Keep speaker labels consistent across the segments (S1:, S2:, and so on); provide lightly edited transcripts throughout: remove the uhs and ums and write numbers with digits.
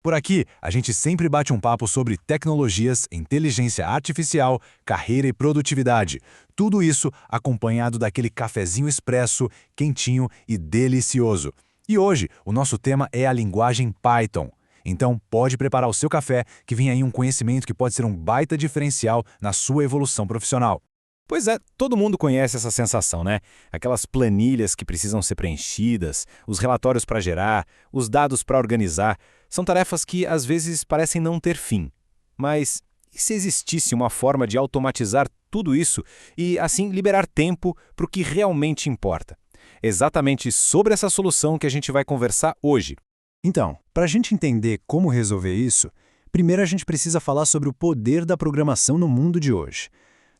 S1: Por aqui, a gente sempre bate um papo sobre tecnologias, inteligência artificial, carreira e produtividade. Tudo isso acompanhado daquele cafezinho expresso, quentinho e delicioso. E hoje, o nosso tema é a linguagem Python. Então, pode preparar o seu café, que vem aí um conhecimento que pode ser um baita diferencial na sua evolução profissional.
S2: Pois é, todo mundo conhece essa sensação, né? Aquelas planilhas que precisam ser preenchidas, os relatórios para gerar, os dados para organizar, são tarefas que às vezes parecem não ter fim. Mas e se existisse uma forma de automatizar tudo isso e, assim, liberar tempo para o que realmente importa? Exatamente sobre essa solução que a gente vai conversar hoje.
S3: Então, para a gente entender como resolver isso, primeiro a gente precisa falar sobre o poder da programação no mundo de hoje.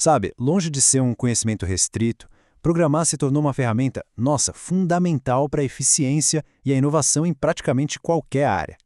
S3: Sabe, longe de ser um conhecimento restrito, programar se tornou uma ferramenta, fundamental para a eficiência e a inovação em praticamente qualquer área.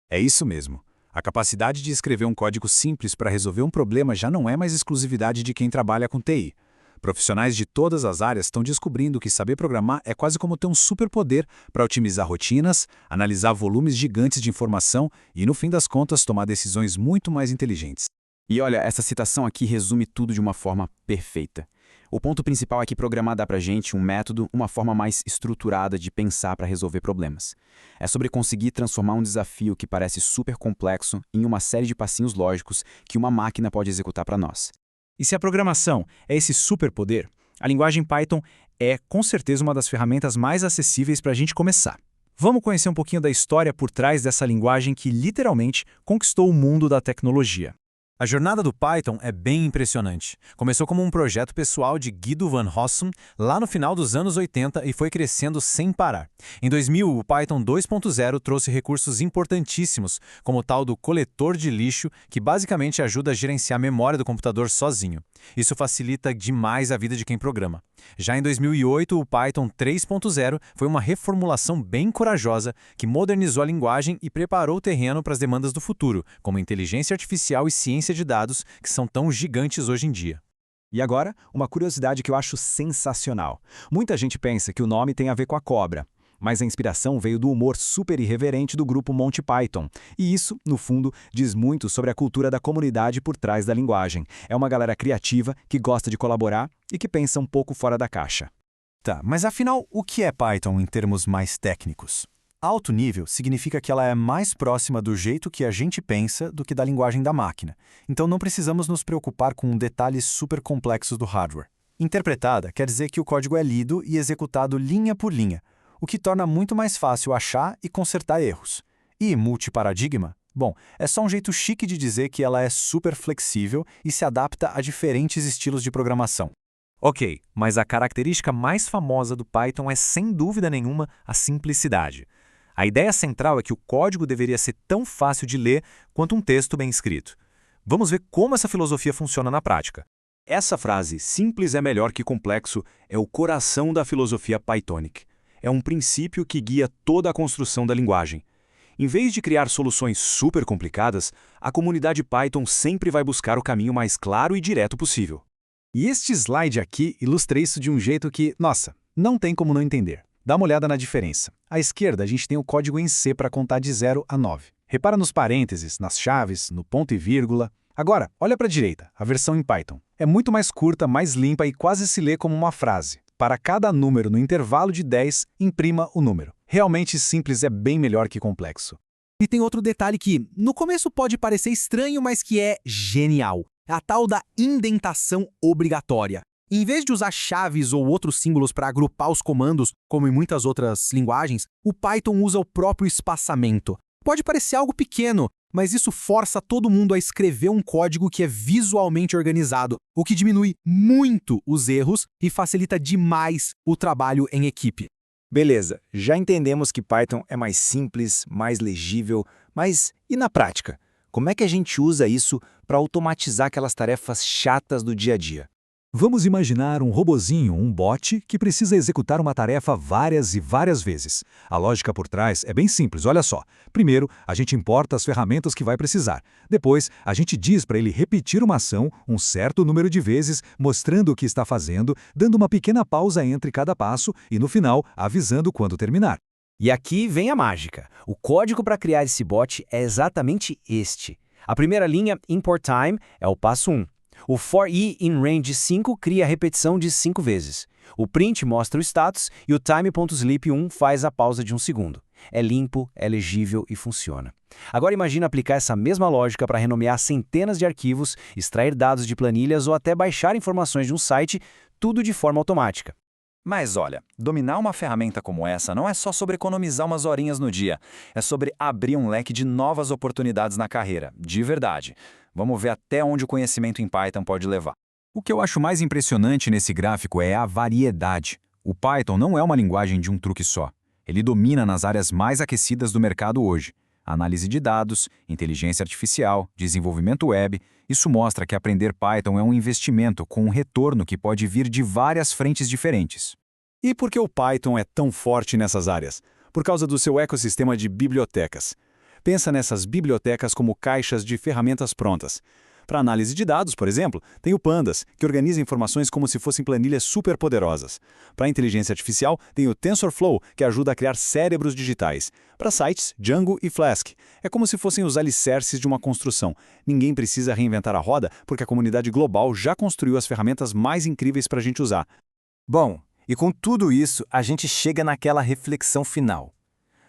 S1: É isso mesmo. A capacidade de escrever um código simples para resolver um problema já não é mais exclusividade de quem trabalha com TI. Profissionais de todas as áreas estão descobrindo que saber programar é quase como ter um superpoder para otimizar rotinas, analisar volumes gigantes de informação e, no fim das contas, tomar decisões muito mais inteligentes.
S4: E olha, essa citação aqui resume tudo de uma forma perfeita. O ponto principal é que programar dá pra gente um método, uma forma mais estruturada de pensar para resolver problemas. É sobre conseguir transformar um desafio que parece super complexo em uma série de passinhos lógicos que uma máquina pode executar para nós.
S3: E se a programação é esse superpoder, a linguagem Python é, com certeza, uma das ferramentas mais acessíveis para a gente começar. Vamos conhecer um pouquinho da história por trás dessa linguagem que, literalmente, conquistou o mundo da tecnologia.
S1: A jornada do Python é bem impressionante. Começou como um projeto pessoal de Guido van Rossum lá no final dos anos 80 e foi crescendo sem parar. Em 2000, o Python 2.0 trouxe recursos importantíssimos, como o tal do coletor de lixo, que basicamente ajuda a gerenciar a memória do computador sozinho. Isso facilita demais a vida de quem programa. Já em 2008, o Python 3.0 foi uma reformulação bem corajosa que modernizou a linguagem e preparou o terreno para as demandas do futuro, como inteligência artificial e ciência de dados, que são tão gigantes hoje em dia.
S2: E agora, uma curiosidade que eu acho sensacional. Muita gente pensa que o nome tem a ver com a cobra, mas a inspiração veio do humor super irreverente do grupo Monty Python. E isso, no fundo, diz muito sobre a cultura da comunidade por trás da linguagem. É uma galera criativa, que gosta de colaborar e que pensa um pouco fora da caixa.
S3: Tá, mas afinal, o que é Python em termos mais técnicos? Alto nível significa que ela é mais próxima do jeito que a gente pensa do que da linguagem da máquina. Então não precisamos nos preocupar com detalhes super complexos do hardware. Interpretada quer dizer que o código é lido e executado linha por linha, o que torna muito mais fácil achar e consertar erros. E multiparadigma? Bom, é só um jeito chique de dizer que ela é super flexível e se adapta a diferentes estilos de programação.
S2: Ok, mas a característica mais famosa do Python é, sem dúvida nenhuma, a simplicidade. A ideia central é que o código deveria ser tão fácil de ler quanto um texto bem escrito. Vamos ver como essa filosofia funciona na prática.
S5: Essa frase, simples é melhor que complexo, é o coração da filosofia Pythonic. É um princípio que guia toda a construção da linguagem. Em vez de criar soluções super complicadas, a comunidade Python sempre vai buscar o caminho mais claro e direto possível.
S3: E este slide aqui ilustra isso de um jeito que, não tem como não entender. Dá uma olhada na diferença. À esquerda, a gente tem o código em C para contar de 0 a 9. Repara nos parênteses, nas chaves, no ponto e vírgula. Agora, olha para a direita, a versão em Python. É muito mais curta, mais limpa e quase se lê como uma frase. Para cada número no intervalo de 10, imprima o número. Realmente simples é bem melhor que complexo.
S6: E tem outro detalhe que, no começo pode parecer estranho, mas que é genial. É a tal da indentação obrigatória. Em vez de usar chaves ou outros símbolos para agrupar os comandos, como em muitas outras linguagens, o Python usa o próprio espaçamento. Pode parecer algo pequeno, mas isso força todo mundo a escrever um código que é visualmente organizado, o que diminui muito os erros e facilita demais o trabalho em equipe.
S2: Beleza, já entendemos que Python é mais simples, mais legível, mas e na prática? Como é que a gente usa isso para automatizar aquelas tarefas chatas do dia a dia?
S3: Vamos imaginar um robozinho, um bot, que precisa executar uma tarefa várias e várias vezes. A lógica por trás é bem simples, olha só. Primeiro, a gente importa as ferramentas que vai precisar. Depois, a gente diz para ele repetir uma ação um certo número de vezes, mostrando o que está fazendo, dando uma pequena pausa entre cada passo e, no final, avisando quando terminar.
S2: E aqui vem a mágica. O código para criar esse bot é exatamente este. A primeira linha, import time, é o passo 1. O for i in range 5 cria a repetição de 5 vezes. O print mostra o status e o time.sleep1 faz a pausa de 1 segundo. É limpo, é legível e funciona. Agora imagina aplicar essa mesma lógica para renomear centenas de arquivos, extrair dados de planilhas ou até baixar informações de um site, tudo de forma automática.
S3: Mas olha, dominar uma ferramenta como essa não é só sobre economizar umas horinhas no dia, é sobre abrir um leque de novas oportunidades na carreira, de verdade. Vamos ver até onde o conhecimento em Python pode levar.
S1: O que eu acho mais impressionante nesse gráfico é a variedade. O Python não é uma linguagem de um truque só. Ele domina nas áreas mais aquecidas do mercado hoje. Análise de dados, inteligência artificial, desenvolvimento web. Isso mostra que aprender Python é um investimento com um retorno que pode vir de várias frentes diferentes.
S5: E por que o Python é tão forte nessas áreas? Por causa do seu ecossistema de bibliotecas. Pensa nessas bibliotecas como caixas de ferramentas prontas. Para análise de dados, por exemplo, tem o Pandas, que organiza informações como se fossem planilhas superpoderosas. Para inteligência artificial, tem o TensorFlow, que ajuda a criar cérebros digitais. Para sites, Django e Flask. É como se fossem os alicerces de uma construção. Ninguém precisa reinventar a roda, porque a comunidade global já construiu as ferramentas mais incríveis para a gente usar.
S3: Bom, e com tudo isso, a gente chega naquela reflexão final.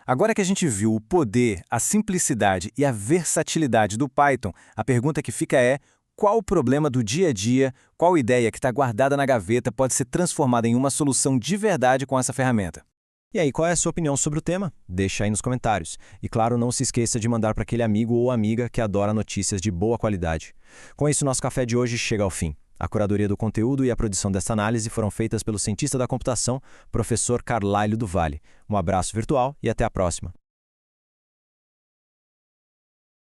S3: Agora que a gente viu o poder, a simplicidade e a versatilidade do Python, a pergunta que fica é: qual o problema do dia a dia, qual ideia que está guardada na gaveta pode ser transformada em uma solução de verdade com essa ferramenta?
S2: E aí, qual é a sua opinião sobre o tema? Deixa aí nos comentários. E claro, não se esqueça de mandar para aquele amigo ou amiga que adora notícias de boa qualidade. Com isso, nosso café de hoje chega ao fim. A curadoria do conteúdo e a produção desta análise foram feitas pelo cientista da computação, professor Carlyle do Vale. Um abraço virtual e até a próxima.